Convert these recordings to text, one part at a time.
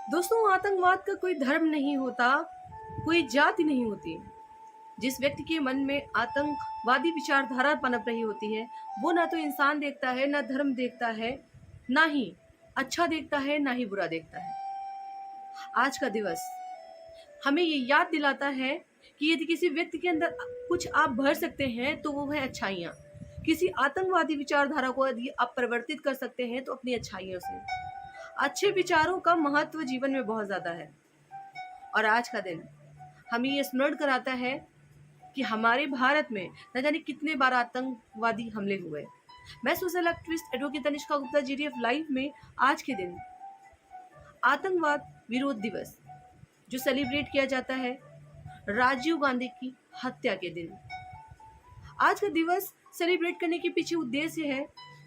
दोस्तों, आतंकवाद का कोई धर्म नहीं होता, कोई जाति नहीं होती। जिस व्यक्ति के मन में आतंकवादी विचारधारा पनप रही होती है, वो ना तो इंसान देखता है, ना धर्म देखता है, ना ही अच्छा देखता है, ना ही बुरा देखता है। आज का दिवस हमें ये याद दिलाता है कि यदि किसी व्यक्ति के अंदर कुछ आप भर सकते हैं तो वो है अच्छाइयाँ। किसी आतंकवादी विचारधारा को यदि आप परिवर्तित कर सकते हैं तो अपनी अच्छाइयों से। अच्छे विचारों का महत्व जीवन में बहुत ज़्यादा है और आज का दिन हमें ये स्मरण कराता है कि हमारे भारत में न जाने कितने बार आतंकवादी हमले हुए। मैं social activist advocate Tanishka Gupta GDF live में आज के दिन आतंकवाद विरोध दिवस जो सेलिब्रेट किया जाता है राजीव गांधी की हत्या के दिन। आज का दिवस सेलिब्रेट करने के पीछे उद्देश्य है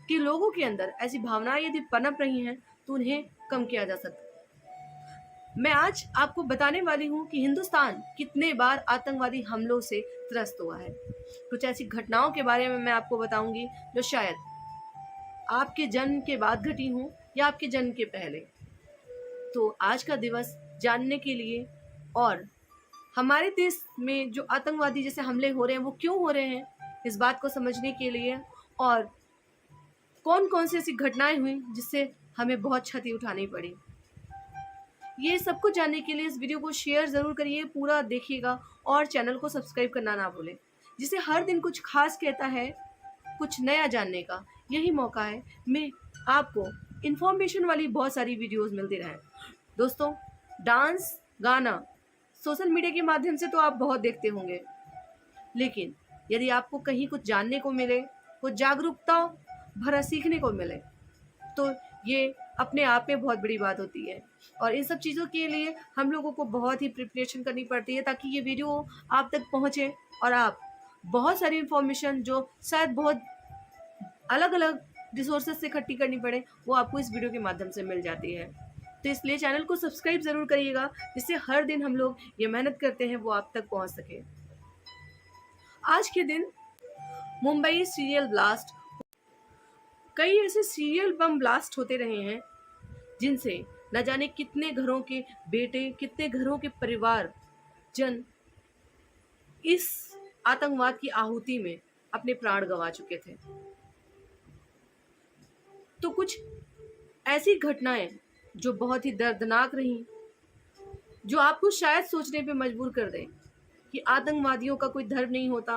कि लोगों के अंदर ऐसी भावनाएं यदि पनप रही हैं तो उन्हें कम किया जा सकता। मैं आज आपको बताने वाली हूं कि हिंदुस्तान कितने बार आतंकवादी हमलों से त्रस्त हुआ है। कुछ ऐसी घटनाओं के बारे में मैं आपको बताऊंगी जो शायद आपके जन्म के बाद घटी हूं या आपके जन्म के पहले। तो आज का दिवस जानने के लिए और हमारे देश में जो आतंकवादी जैसे हमले हो रहे हैं वो क्यों हो रहे हैं, इस बात को समझने के लिए और कौन कौन सी ऐसी घटनाएं हुई जिससे हमें बहुत क्षति उठानी पड़ी, ये सब कुछ जानने के लिए इस वीडियो को शेयर ज़रूर करिए, पूरा देखिएगा और चैनल को सब्सक्राइब करना ना भूलें। जिसे हर दिन कुछ खास कहता है, कुछ नया जानने का यही मौका है। मैं आपको इन्फॉर्मेशन वाली बहुत सारी वीडियोस मिलती रहें। दोस्तों, डांस गाना सोशल मीडिया के माध्यम से तो आप बहुत देखते होंगे, लेकिन यदि आपको कहीं कुछ जानने को मिले, कुछ जागरूकता भरा सीखने को मिले, तो ये अपने आप में बहुत बड़ी बात होती है। और इन सब चीज़ों के लिए हम लोगों को बहुत ही प्रिपरेशन करनी पड़ती है ताकि ये वीडियो आप तक पहुँचे और आप बहुत सारी इन्फॉर्मेशन जो शायद बहुत अलग अलग रिसोर्सेज से इकट्ठी करनी पड़े, वो आपको इस वीडियो के माध्यम से मिल जाती है। तो इसलिए चैनल को सब्सक्राइब ज़रूर करिएगा, जिससे हर दिन हम लोग ये मेहनत करते हैं वो आप तक पहुँच सके। आज के दिन मुंबई सीरियल ब्लास्ट, कई ऐसे सीरियल बम ब्लास्ट होते रहे हैं जिनसे न जाने कितने घरों के बेटे, कितने घरों के परिवार जन इस आतंकवाद की आहुति में अपने प्राण गंवा चुके थे। तो कुछ ऐसी घटनाएं जो बहुत ही दर्दनाक रही, जो आपको शायद सोचने पे मजबूर कर दें कि आतंकवादियों का कोई धर्म नहीं होता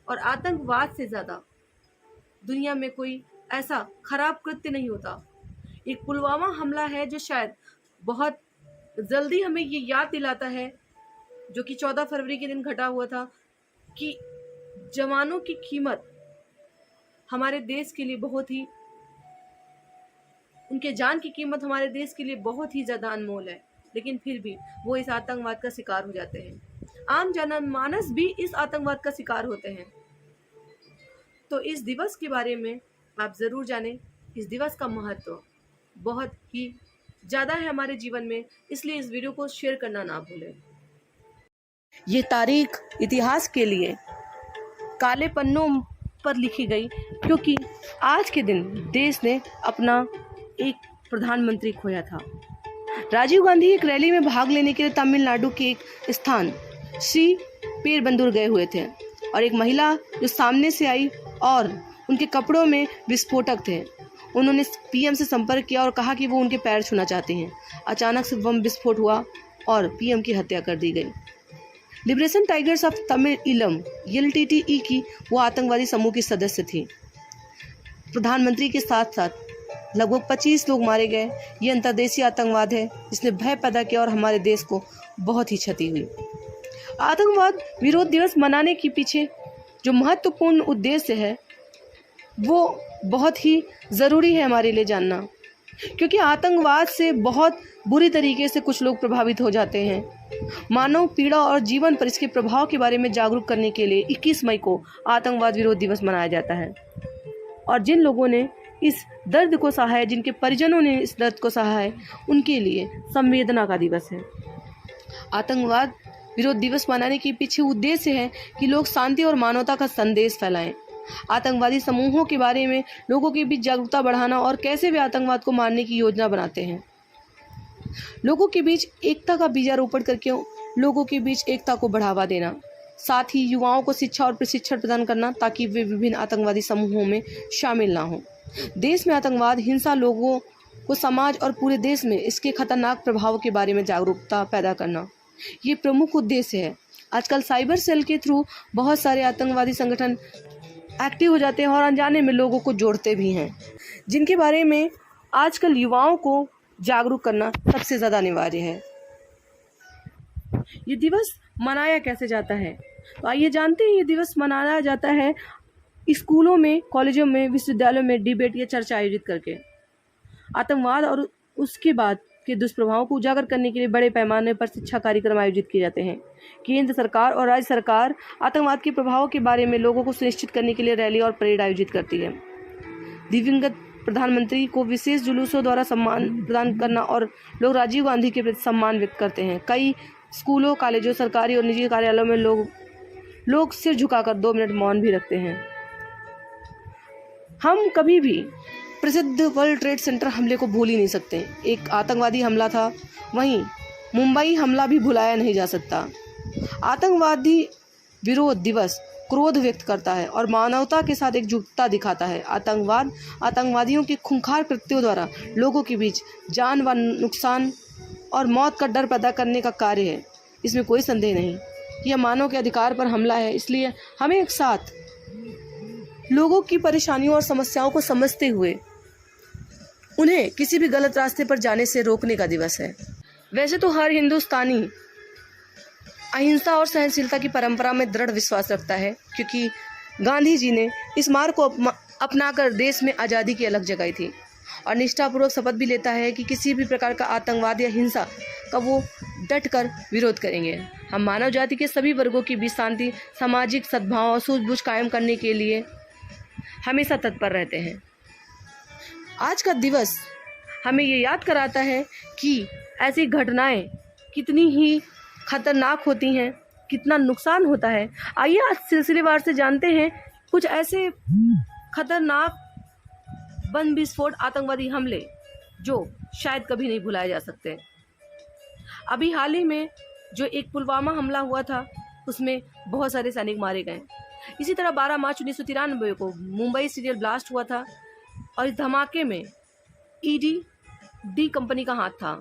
और आतंकवाद से ज़्यादा दुनिया में कोई ऐसा खराब कृत्य नहीं होता। एक पुलवामा हमला है जो शायद बहुत जल्दी हमें ये याद दिलाता है, जो कि 14 फरवरी के दिन घटा हुआ था, कि जवानों की कीमत हमारे देश के लिए बहुत ही, उनके जान की कीमत हमारे देश के लिए बहुत ही ज़्यादा अनमोल है, लेकिन फिर भी वो इस आतंकवाद का शिकार हो जाते हैं। आम जनमानस भी इस आतंकवाद का शिकार होते हैं। तो इस दिवस के बारे में आप ज़रूर जानें। इस दिवस का महत्व बहुत ही ज़्यादा है हमारे जीवन में, इसलिए इस वीडियो को शेयर करना ना भूलें। ये तारीख इतिहास के लिए काले पन्नों पर लिखी गई, क्योंकि आज के दिन देश ने अपना एक प्रधानमंत्री खोया था। राजीव गांधी एक रैली में भाग लेने के लिए तमिलनाडु के एक स्थान श्री पेरबंदूर गए हुए थे और एक महिला जो सामने से आई और उनके कपड़ों में विस्फोटक थे, उन्होंने पीएम से संपर्क किया और कहा कि वो उनके पैर छूना चाहते हैं। अचानक से बम विस्फोट हुआ और पीएम की हत्या कर दी गई। लिबरेशन टाइगर्स ऑफ तमिलम LTTE की वो आतंकवादी समूह की सदस्य थी। प्रधानमंत्री के साथ साथ लगभग 25 लोग मारे गए। ये अंतर्देशीय आतंकवाद है जिसने भय पैदा किया और हमारे देश को बहुत ही क्षति हुई। आतंकवाद विरोध दिवस मनाने के पीछे जो महत्वपूर्ण उद्देश्य है वो बहुत ही ज़रूरी है हमारे लिए जानना, क्योंकि आतंकवाद से बहुत बुरी तरीके से कुछ लोग प्रभावित हो जाते हैं। मानव पीड़ा और जीवन पर इसके प्रभाव के बारे में जागरूक करने के लिए 21 मई को आतंकवाद विरोध दिवस मनाया जाता है। और जिन लोगों ने इस दर्द को सहा है, जिनके परिजनों ने इस दर्द को सहा है, उनके लिए संवेदना का दिवस है। आतंकवाद विरोध दिवस मनाने के पीछे उद्देश्य है कि लोग शांति और मानवता का संदेश फैलाएं। आतंकवादी समूहों के बारे में लोगों के बीच जागरूकता बढ़ाना और कैसे वे आतंकवाद को मारने की योजना बनाते हैं। लोगों के बीच एकता का बीजारोपण करके लोगों के बीच एकता को बढ़ावा देना, साथ ही युवाओं को शिक्षा और प्रशिक्षण प्रदान करना ताकि वे विभिन्न आतंकवादी समूहों में शामिल ना हों। देश में आतंकवाद, हिंसा, लोगों को समाज और पूरे देश में इसके खतरनाक प्रभाव के बारे में जागरूकता पैदा करना, ये प्रमुख उद्देश्य है। आजकल साइबर सेल के थ्रू बहुत सारे आतंकवादी संगठन एक्टिव हो जाते हैं और अनजाने में लोगों को जोड़ते भी हैं, जिनके बारे में आजकल युवाओं को जागरूक करना सबसे ज़्यादा अनिवार्य है। ये दिवस मनाया कैसे जाता है, तो आइए जानते हैं। ये दिवस मनाया जाता है स्कूलों में, कॉलेजों में, विश्वविद्यालयों में डिबेट या चर्चा आयोजित करके आतंकवाद और उसके बाद के दुष्प्रभावों को उजागर करने के लिए बड़े पैमाने पर शिक्षा कार्यक्रम आयोजित किए जाते हैं। केंद्र सरकार और राज्य सरकार आतंकवाद के प्रभावों के बारे में लोगों को सुनिश्चित करने के लिए रैली और परेड आयोजित करती है। दिवंगत प्रधानमंत्री को विशेष जुलूसों द्वारा सम्मान प्रदान करना और लोग राजीव गांधी के प्रति सम्मान व्यक्त करते हैं। कई स्कूलों, कॉलेजों, सरकारी और निजी कार्यालयों में लोग सिर झुकाकर 2 मिनट मौन भी रखते हैं। हम कभी भी प्रसिद्ध वर्ल्ड ट्रेड सेंटर हमले को भूल ही नहीं सकते। एक आतंकवादी हमला था, वहीं मुंबई हमला भी भुलाया नहीं जा सकता। आतंकवादी विरोध दिवस क्रोध व्यक्त करता है और मानवता के साथ एकजुटता दिखाता है। आतंकवाद आतंकवादियों के खूंखार कृत्यों द्वारा लोगों के बीच जान व नुकसान और मौत का डर पैदा करने का कार्य है, इसमें कोई संदेह नहीं। यह मानव के अधिकार पर हमला है, इसलिए हमें एक साथ लोगों की परेशानियों और समस्याओं को समझते हुए उन्हें किसी भी गलत रास्ते पर जाने से रोकने का दिवस है। वैसे तो हर हिंदुस्तानी अहिंसा और सहनशीलता की परंपरा में दृढ़ विश्वास रखता है, क्योंकि गांधी जी ने इस मार्ग को अपनाकर देश में आज़ादी की अलग जगाई थी और निष्ठापूर्वक शपथ भी लेता है कि किसी भी प्रकार का आतंकवाद या हिंसा का वो डट कर विरोध करेंगे। हम मानव जाति के सभी वर्गों के बीच शांति, सामाजिक सद्भाव और सूझबूझ कायम करने के लिए हमेशा तत्पर रहते हैं। आज का दिवस हमें ये याद कराता है कि ऐसी घटनाएं कितनी ही खतरनाक होती हैं, कितना नुकसान होता है। आइए आज सिलसिलेवार से जानते हैं कुछ ऐसे खतरनाक बम विस्फोट, आतंकवादी हमले जो शायद कभी नहीं भुलाए जा सकते। अभी हाल ही में जो एक पुलवामा हमला हुआ था, उसमें बहुत सारे सैनिक मारे गए। इसी तरह 12 मार्च 1993 को मुंबई सीरियल ब्लास्ट हुआ था और इस धमाके में ईडी कंपनी का हाथ था।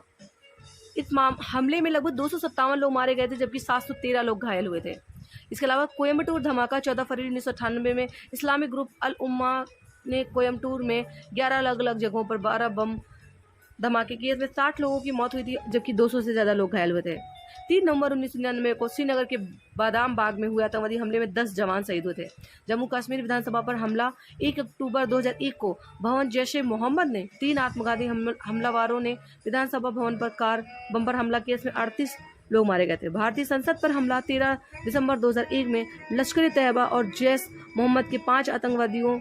इस हमले में लगभग 257 लोग मारे गए थे, जबकि 713 लोग घायल हुए थे। इसके अलावा कोयम्बटूर धमाका 14 फरवरी 1998 में इस्लामिक ग्रुप अल उम्मा ने कोयम्बटूर में 11 अलग अलग जगहों पर 12 बम धमाके किए। इसमें 60 लोगों की मौत हुई थी, जबकि 200 से ज़्यादा लोग घायल हुए थे। 3 नवंबर 1999 को श्रीनगर के बादाम बाग में हुए आतंकवादी हमले में 10 जवान शहीद हुए थे। जम्मू कश्मीर विधानसभा पर हमला 1 अक्टूबर 2001 को भवन जैश-ए-मोहम्मद ने 3 आत्मघाती हमलावरों ने विधानसभा भवन पर कार बम पर हमला किया। इसमें 38 लोग मारे गए थे। भारतीय संसद पर हमला 13 दिसंबर 2001 में लश्कर-ए-तैयबा और जैश-मोहम्मद के 5 आतंकवादियों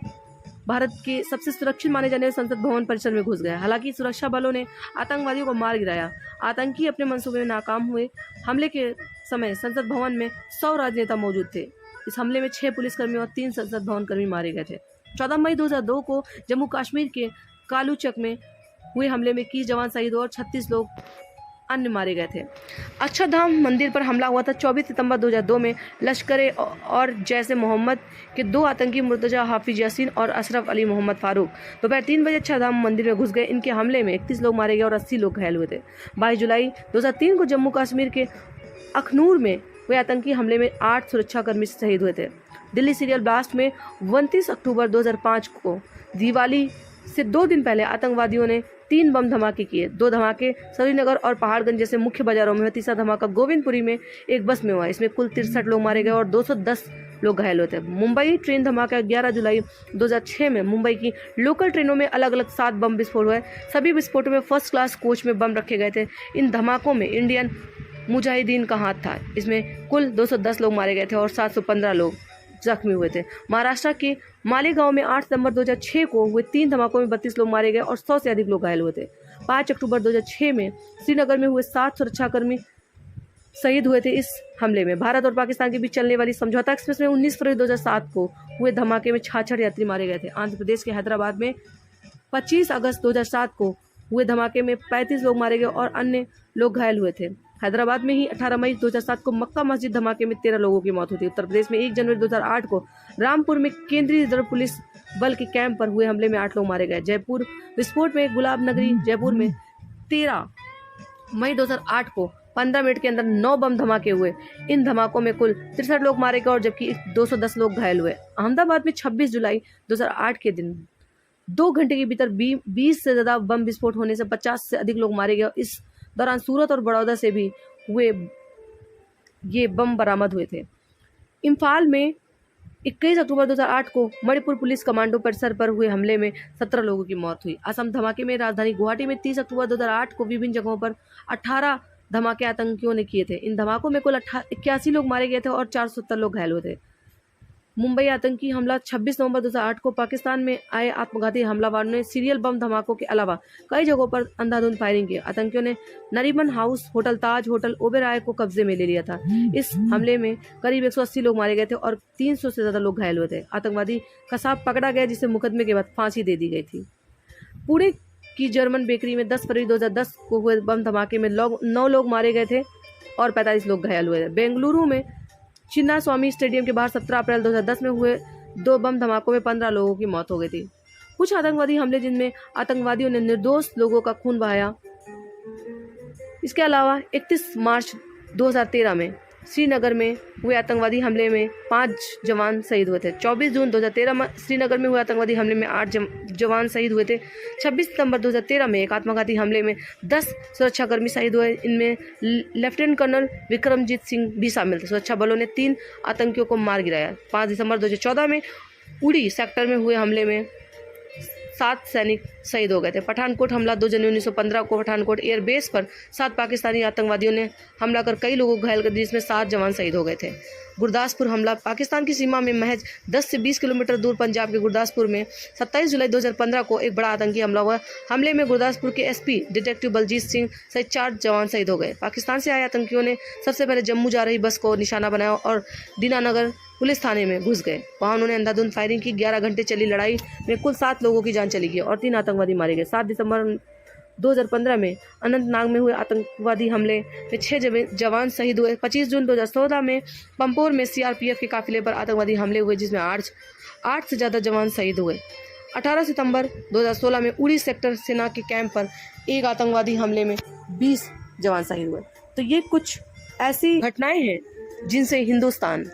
भारत के सबसे सुरक्षित माने जाने वाले संसद भवन परिसर में घुस गया। हालांकि सुरक्षा बलों ने आतंकवादियों को मार गिराया। आतंकी अपने मंसूबे में नाकाम हुए। हमले के समय संसद भवन में 100 राजनेता मौजूद थे। इस हमले में 6 पुलिसकर्मी और 3 संसद भवन कर्मी मारे गए थे। 14 मई 2002 को जम्मू कश्मीर के कालूचक में हुए हमले में 21 जवान शहीद और 36 लोग अन्य मारे गए थे। अक्षरधाम मंदिर पर हमला हुआ था 24 सितंबर 2002 में लश्कर और जैश-ए-मोहम्मद के 2 आतंकी मुर्तजा हाफिज यासीन और अशरफ अली मोहम्मद फारूक दोपहर 3 बजे अक्षरधाम मंदिर में घुस गए। इनके हमले में 31 लोग मारे गए और 80 लोग घायल हुए थे। 22 जुलाई 2003 को जम्मू कश्मीर के अखनूर में हुए आतंकी हमले में 8 सुरक्षाकर्मी शहीद हुए थे। दिल्ली सीरियल ब्लास्ट में 29 अक्टूबर 2005 को दिवाली से 2 दिन पहले आतंकवादियों ने 3 बम धमाके किए। 2 धमाके श्रीनगर और पहाड़गंज जैसे मुख्य बाजारों में हुए। तीसरा धमाका गोविंदपुरी में एक बस में हुआ। इसमें कुल 63 लोग मारे गए और 210 लोग घायल हुए थे। मुंबई ट्रेन धमाका 11 जुलाई 2006 में मुंबई की लोकल ट्रेनों में अलग अलग 7 बम विस्फोट हुए। सभी विस्फोटों में फर्स्ट क्लास कोच में बम रखे गए थे। इन धमाकों में इंडियन मुजाहिदीन का हाथ था। इसमें कुल 210 लोग मारे गए थे और 715 लोग जख्मी हुए थे। महाराष्ट्र के मालेगांव में 8 सितंबर 2006 को हुए 3 धमाकों में 32 लोग मारे गए और 100 से अधिक लोग घायल हुए थे। 5 अक्टूबर 2006 में श्रीनगर में हुए 7 सुरक्षाकर्मी शहीद हुए थे। इस हमले में भारत और पाकिस्तान के बीच चलने वाली समझौता एक्सप्रेस में 19 फरवरी 2007 को हुए धमाके में 66 यात्री मारे गए थे। आंध्र प्रदेश के हैदराबाद में 25 अगस्त 2007 को हुए धमाके में 35 लोग मारे गए और अन्य लोग घायल हुए थे। हैदराबाद में ही 18 मई 2007 को मक्का मस्जिद धमाके में 13 लोगों की मौत हुई थी। उत्तर प्रदेश में 1 जनवरी 2008 को रामपुर में केंद्रीय रिजर्व पुलिस बल के कैंप पर हुए हमले में 8 लोग मारे गए। जयपुर विस्फोट में गुलाब नगरी जयपुर में 13 मई 2008 को 15 मिनट के अंदर 9 बम धमाके हुए। इन धमाकों में कुल 63 लोग मारे गए और जबकि 210 लोग घायल हुए। अहमदाबाद में 26 जुलाई 2008 के दिन 2 घंटे के भीतर 20 से ज्यादा बम विस्फोट होने से 50 से अधिक लोग मारे गए। इस दौरान सूरत और बड़ौदा से भी ये बम बरामद हुए थे। इम्फाल में 21 अक्टूबर 2008 को मणिपुर पुलिस कमांडो परिसर पर हुए हमले में 17 लोगों की मौत हुई। असम धमाके में राजधानी गुवाहाटी में 30 अक्टूबर 2008 को विभिन्न जगहों पर 18 धमाके आतंकियों ने किए थे। इन धमाकों में कुल 81 लोग मारे गए थे और 470 लोग घायल हुए थे। मुंबई आतंकी हमला 26 नवंबर 2008 को पाकिस्तान में आए आत्मघाती हमलावरों ने सीरियल बम धमाकों के अलावा कई जगहों पर अंधाधुंध फायरिंग की। आतंकियों ने नरीमन हाउस होटल, ताज होटल, ओबेरॉय को कब्जे में ले लिया था। इस हमले में करीब 180 लोग मारे गए थे और 300 से ज्यादा लोग घायल हुए थे। आतंकवादी कसाब पकड़ा गया जिसे मुकदमे के बाद फांसी दे दी गई थी। पुणे की जर्मन बेकरी में 10 फरवरी 2010 को हुए बम धमाके में 9 लोग मारे गए थे और 45 लोग घायल हुए थे। बेंगलुरु में चिन्ना स्वामी स्टेडियम के बाहर 17 अप्रैल 2010 में हुए 2 बम धमाकों में 15 लोगों की मौत हो गई थी। कुछ आतंकवादी हमले जिनमें आतंकवादियों ने निर्दोष लोगों का खून बहाया। इसके अलावा 31 मार्च 2013 में श्रीनगर में हुए आतंकवादी हमले में 5 जवान शहीद हुए थे। 24 जून 2013 में श्रीनगर में हुए आतंकवादी हमले में 8 जवान शहीद हुए थे। 26 सितंबर 2013 में एक आत्मघाती हमले में 10 सुरक्षाकर्मी शहीद हुए। इनमें लेफ्टिनेंट कर्नल विक्रमजीत सिंह भी शामिल थे। सुरक्षा बलों ने 3 आतंकियों को मार गिराया। 5 दिसंबर 2014 में उड़ी सेक्टर में हुए हमले में 7 सैनिक शहीद हो गए थे। पठानकोट हमला 2 जनवरी 1915 को पठानकोट एयरबेस पर 7 पाकिस्तानी आतंकवादियों ने हमला कर कई लोगों को घायल कर दिया, जिसमें 7 जवान शहीद हो गए थे। गुरदासपुर हमला पाकिस्तान की सीमा में महज 10 से 20 किलोमीटर दूर पंजाब के गुरदासपुर में 27 जुलाई 2015 को एक बड़ा आतंकी हमला हुआ। हमले में गुरदासपुर के एसपी डिटेक्टिव बलजीत सिंह सहित 4 जवान शहीद हो गए। पाकिस्तान से आए आतंकियों ने सबसे पहले जम्मू जा रही बस को निशाना बनाया और दीनानगर पुलिस थाने में घुस गए। वहां उन्होंने अंधाधुंध फायरिंग की। 11 घंटे चली लड़ाई में कुल 7 लोगों की जान चली गई और 3 आतंकवादी मारे गए। 7 दिसंबर 2015 में अनंतनाग में हुए आतंकवादी हमले में 6 जवान शहीद हुए। 25 जून 2014 में पंपोर में सीआरपीएफ के काफिले पर आतंकवादी हमले हुए, जिसमें 8 से ज़्यादा जवान शहीद हुए। 18 सितंबर 2016 में उड़ी सेक्टर सेना के कैंप पर एक आतंकवादी हमले में 20 जवान शहीद हुए। तो ये कुछ ऐसी घटनाएं हैं जिनसे हिंदुस्तान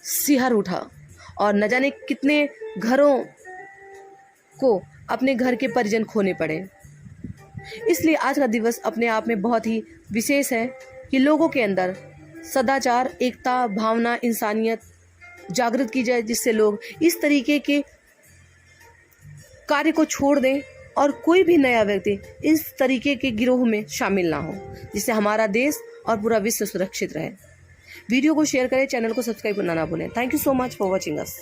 सिहर उठा और न जाने कितने घरों को अपने घर के परिजन खोने पड़े। इसलिए आज का दिवस अपने आप में बहुत ही विशेष है कि लोगों के अंदर सदाचार, एकता, भावना, इंसानियत जागृत की जाए, जिससे लोग इस तरीके के कार्य को छोड़ दें और कोई भी नया व्यक्ति इस तरीके के गिरोह में शामिल ना हो, जिससे हमारा देश और पूरा विश्व सुरक्षित रहे। वीडियो को शेयर करें, चैनल को सब्सक्राइब करना ना भूलें। Thank you so much for watching us.